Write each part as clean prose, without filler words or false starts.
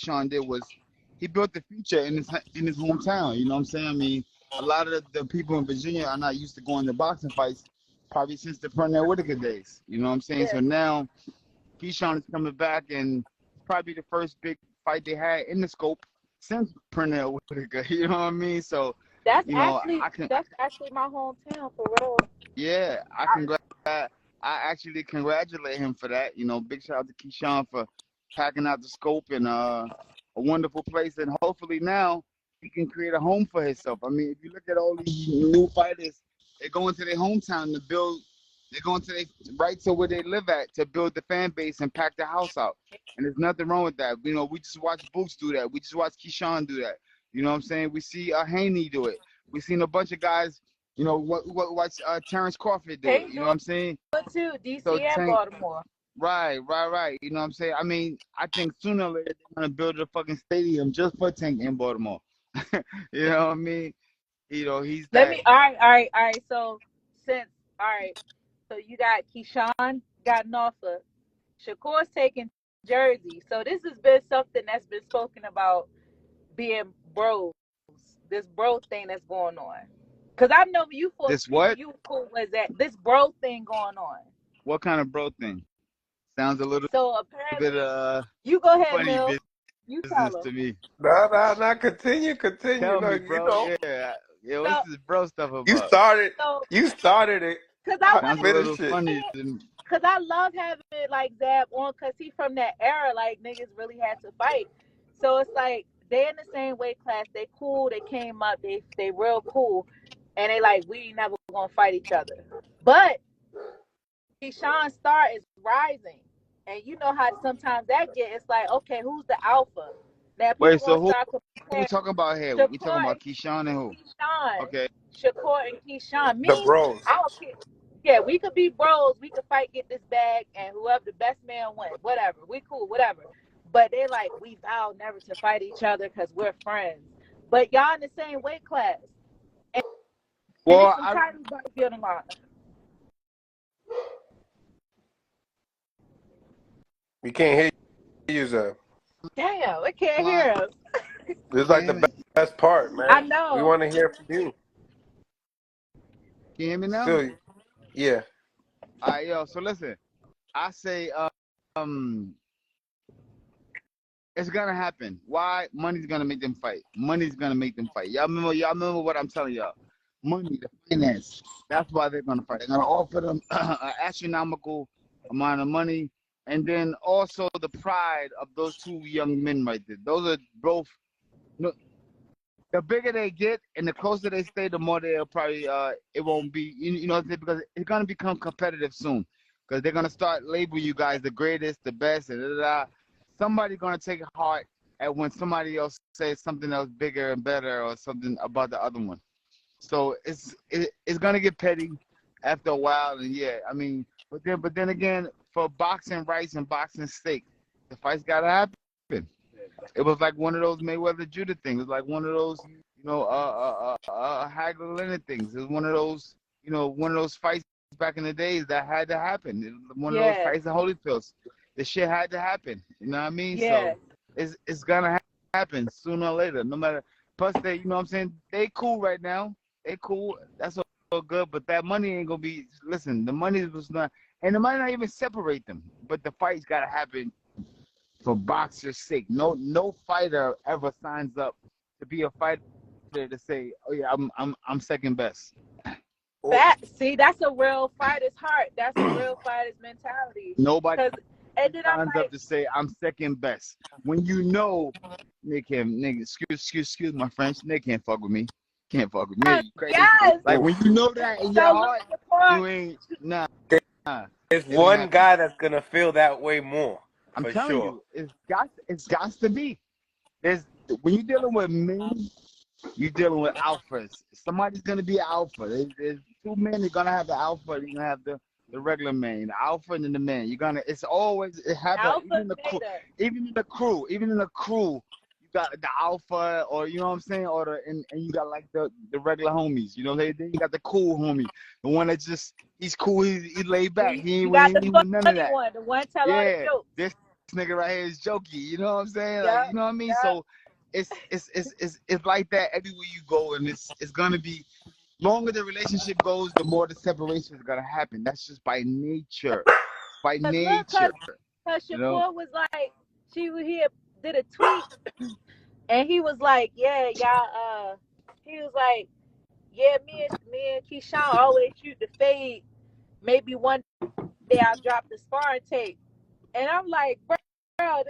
Keyshawn did was he built the future in his hometown. You know what I'm saying? I mean, a lot of the people in Virginia are not used to going to boxing fights, probably since the Pernell Whitaker days. You know what I'm saying? Yeah. So now Keyshawn is coming back, and it's probably the first big fight they had in the scope since Pernell Whitaker. You know what I mean? So That's you know, actually my hometown for real. yeah, I actually congratulate him for that. You know, big shout out to Keyshawn for packing out the scope and a wonderful place, and hopefully now he can create a home for himself. I mean, if you look at all these new fighters, they go into their hometown to build. They go into their right to where they live at to build the fan base and pack the house out. And there's nothing wrong with that. You know, we just watch Boots do that. We just watch Keyshawn do that. You know what I'm saying? We see Haney do it. We've seen a bunch of guys. You know what Terrence Crawford do it. You know what I'm saying? But too, DC So and Baltimore. right. You know what I'm saying? I mean, I think sooner or later they're gonna build a fucking stadium just for Tank in Baltimore. You know what I mean? You know, he's Let that. me. All right. So so you got Keyshawn, got Norfolk, Shakur's taking Jersey. So this has been something that's been spoken about being bros. This bro thing that's going on. Cause I know you for This what? you cool was that this bro thing going on. What kind of bro thing? Sounds a little So bit apparently, you go ahead, funny Mill. You business tell to him. me. No. Continue. Tell No, me, you bro. know, Yeah. Yeah, So, what's this bro stuff you about? started. so, You started it. cause I want Sounds a to little Finish it. funny to me. Cause I love having like Zab on, cause he from that era, like niggas really had to fight. So it's like they in the same weight class, they cool, they came up, they real cool, and they like we ain't never gonna fight each other. But Keyshawn Star is rising, and you know how sometimes that get. It's like okay, who's the alpha? Now people Wait, gonna so start who we comparing talking about here? We talking Shakur about Keyshawn and who? and Keyshawn, Okay. Shakur and Keyshawn. The Me, bros. I don't care. Yeah, we could be bros. We could fight, get this bag, and whoever the best man wins. Whatever. We cool, whatever. But they like, we vow never to fight each other because we're friends. But y'all in the same weight class. And Well, it's some titles about to be on the line. We can't hear you, Zeb. Damn, I can't hear us. This is like the best part, man. I We know. want to hear from you. Can you hear me now? Still, yeah. All right, yo. So listen, I say, it's gonna happen. Why? Money's gonna make them fight. Money's gonna make them fight. Y'all remember what I'm telling y'all. Money, the finance. That's why they're gonna fight. They're gonna offer them an astronomical amount of money, and then also the pride of those two young men right there. Those are both. No, the bigger they get and the closer they stay, the more they'll probably it won't be you know because it's gonna become competitive soon because they're gonna start labeling you guys the greatest, the best, and somebody's gonna take heart at when somebody else says something else bigger and better or something about the other one. So it's gonna get petty after a while, and yeah, I mean, but then again, for boxing rights and boxing steak, the fight's gotta happen. It was like one of those Mayweather Judah things. It was like one of those, Hagler Leonard things. It was one of those, one of those fights back in the days that had to happen. It was one of those fights of Holyfield. The shit had to happen. You know what I mean? Yeah. So it's gonna happen sooner or later. No matter. Plus, they, you know what I'm saying? They cool right now. They cool. That's all good. But that money ain't gonna be. Listen, the money was not, and it might not even separate them. But the fight's gotta happen. For boxer's sake, no fighter ever signs up to be a fighter to say, "Oh yeah, I'm second best." That's a real fighter's heart. That's a real fighter's mentality. Nobody And then signs up to say I'm second best when you know excuse my French, they can't fuck with me. Can't fuck with me. Yes. Like when you know that in your heart, you ain't nah. There's one guy that's gonna feel that way more. I'm telling you, it's got to be. When you're dealing with men, you're dealing with alphas. Somebody's gonna be an alpha. There's two men. You're gonna have the alpha. You're gonna have the regular man, the alpha and then the man. It happens even in the crew. Even in the crew, you got the alpha, or you know what I'm saying, and you got like the regular homies. You know, then you got the cool homie, the one that just he's cool. He's laid back. He ain't with none of that. The one tell all the jokes. nigga right here is jokey. You know what I'm saying? Like, Yep, you know what I mean? yep. So it's like that everywhere you go, and it's gonna be longer the relationship goes, the more the separation is gonna happen. That's just by nature. By Cause look, nature. cause You know? Shakur was like, he had did a tweet, and he was like, yeah, y'all. He was like, yeah, me and Keyshawn always shoot the fade. Maybe one day I'll drop the sparring tape. And I'm like, bro,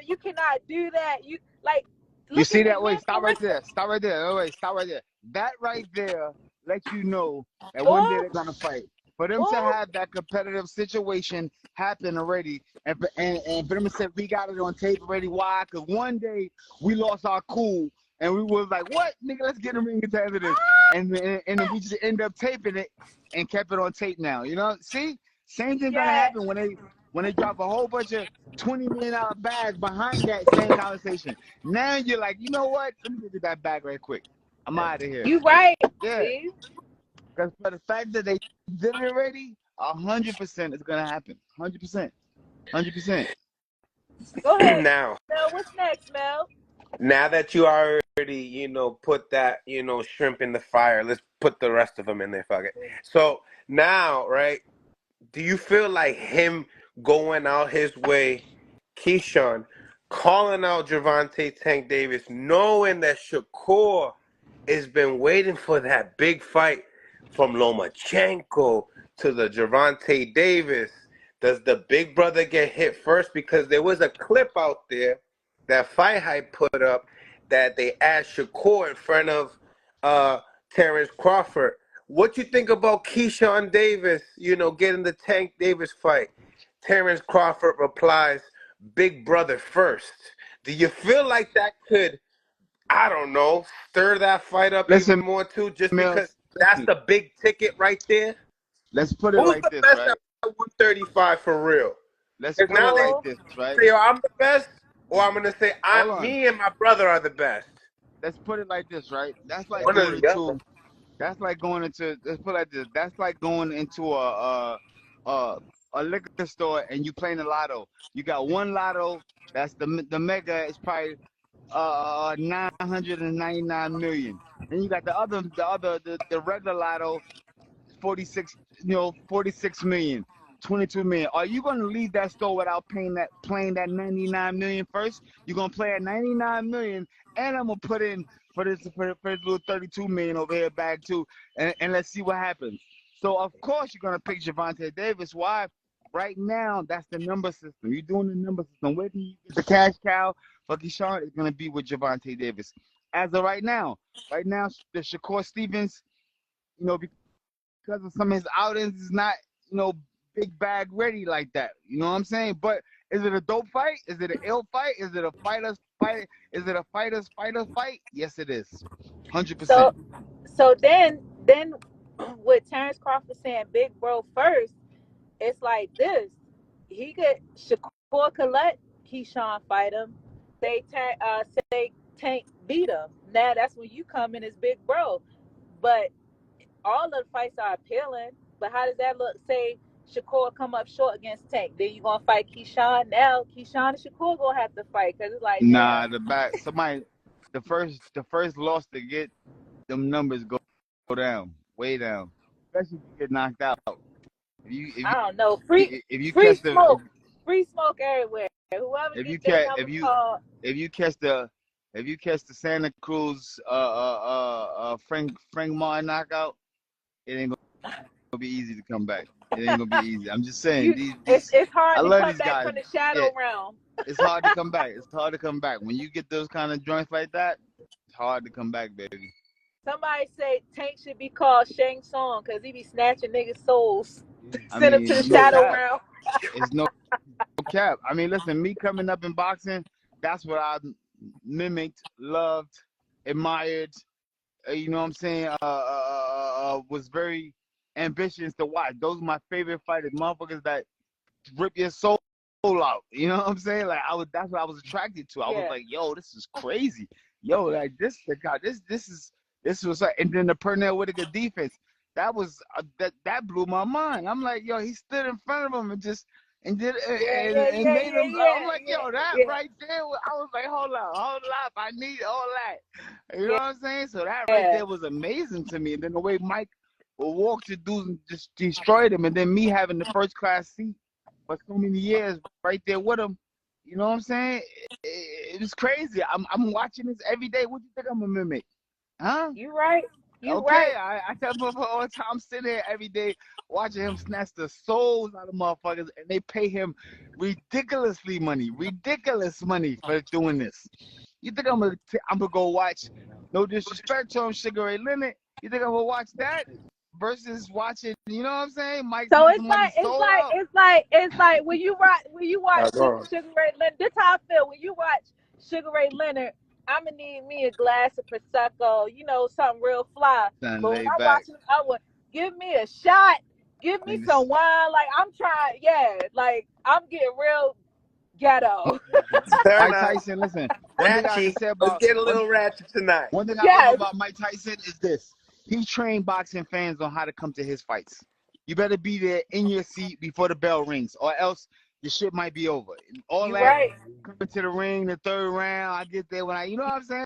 you cannot do that. You like, You look see at the that? Wait, man stop for right real. there. Stop right there. Oh, wait, stop right there. That right there lets you know that one day Oh, they're gonna fight. For them to oh, have that competitive situation happen already, and for them to say we got it on tape already. Why? Because one day we lost our cool, and we was like, "What, nigga? Let's get in the ring and answer this," and then we just end up taping it and kept it on tape now. You know? See, same thing gonna yeah. happen when they drop a whole bunch of $20 million bags behind that same conversation. Now you're like, you know what? Let me get that bag right quick. I'm out of here. You right. Yeah, See? because for the fact that they did it already, 100% is gonna happen. 100%, 100%. Go ahead, Now, Mel. What's next, Mel? now that you already, put that, shrimp in the fire, let's put the rest of them in there. Fuck it. So now, right? Do you feel like him going out his way, Keyshawn, calling out Gervonta Tank Davis, knowing that Shakur has been waiting for that big fight from Lomachenko to the Gervonta Davis? Does the big brother get hit first? Because there was a clip out there that Fight Hype put up that they asked Shakur in front of Terrence Crawford. What you think about Keyshawn Davis, getting the Tank Davis fight? Terrence Crawford replies, Big brother first. Do you feel like that could, I don't know, stir that fight up even Listen, more too, just because Mills. that's Listen. the big ticket right there? Let's put it Who's like the this, best right? at 135 for real? Let's Because put it now they like Oh, this, right? say, yo, I'm the best, or I'm going to say, Hold on. me and my brother are the best. Let's put it like this, right? That's like One or going the other. into. That's like going into. Let's put it like this. That's like going into a a liquor store and you playing the lotto. You got one lotto. That's the mega. It's probably 999 million. Then you got the regular lotto, 46, 46 million, 22 million. Are you going to leave that store without playing that 99 million first? You're going to play at 99 million, and I'm going to put in for this little 32 million over here back too, and let's see what happens. So of course you're going to pick Gervonta Davis. Why? Right now, that's the number system. You're doing the number system. Where can you get the cash cow for Keyshawn is going to be with Gervonta Davis. As of right now, the Shakur Stevens, because of some of his outings, is not, big bag ready like that. You know what I'm saying? But is it a dope fight? Is it an ill fight? Is it a fighter's fight? Is it a fighter's fight? Yes, it is. 100%. so so then with Terrence Crawford saying big bro first, it's like this. He could Shakur could let Keyshawn fight him. Say Tank beat him. Now that's when you come in as big bro. But all of the fights are appealing. But how does that look? Say Shakur come up short against Tank, then you gonna fight Keyshawn. Now Keyshawn and Shakur gonna have to fight because it's like, damn. Nah, the first loss to get them numbers go down, way down, especially if you get knocked out. If you if I you don't know. Free if you free catch the smoke. Free smoke everywhere. Whoever if you get their catch number called, if you catch the if you catch the Santa Cruz Frank Martin knockout, it ain't gonna be easy to come back. It ain't gonna be easy. I'm just saying you it's I hard to love come these back guys. from the Yeah, shadow realm. it's hard to come back. It's hard to come back. When you get those kind of joints like that, it's hard to come back, baby. Somebody say Tank should be called Shang Tsung because he be snatching niggas' souls, I send them to mean, the no shadow cap. realm. It's no cap. I mean, listen, me coming up in boxing, that's what I mimicked, loved, admired. You know what I'm saying? Was very ambitious to watch. Those are my favorite fighters, motherfuckers that rip your soul out. You know what I'm saying? Like that's what I was attracted to. I was Yeah, like, yo, this is crazy. Yo, like the guy, this was like, and then the Pernell Whitaker defense. That was that blew my mind. I'm like, yo, he stood in front of him and just and did Yeah, and, yeah, and yeah, made yeah, him. I'm yeah, like, yo, that yeah, right there. I was like, hold up, I need all that. You know yeah, what I'm saying? So that right yeah. there was amazing to me. And then the way Mike would walk to dudes and just destroyed him, and then me having the first class seat for so many years right there with him. You know what I'm saying? It was crazy. I'm watching this every day. What do you think I'm gonna mimic? Huh? You right. You Okay, right. I tell people all the time, I'm sitting there every day watching him snatch the souls out of motherfuckers, and they pay him ridiculous money for doing this. You think I'm gonna go watch? No disrespect to him, Sugar Ray Leonard. You think I'm gonna watch that versus watching? You know what I'm saying? Mike So Tyson want his soul out. it's like when you watch Sugar Ray Leonard. This how I feel when you watch Sugar Ray Leonard. I'ma need me a glass of prosecco, you know, something real fly. Son, But when lay I'm back. watching the other one, give me a shot, give me Like some this. wine. Like I'm trying, yeah. Like I'm getting real ghetto. Turn Mike up. Tyson, listen. One thing I can Ratchet. say Let's about get a little ratchet tonight. one thing I love Yes, about Mike Tyson is this. He trained boxing fans on how to come to his fights. You better be there in your seat before the bell rings, or else your shit might be over. All you that right. coming to the ring, the third round, I get there when you know what I'm saying?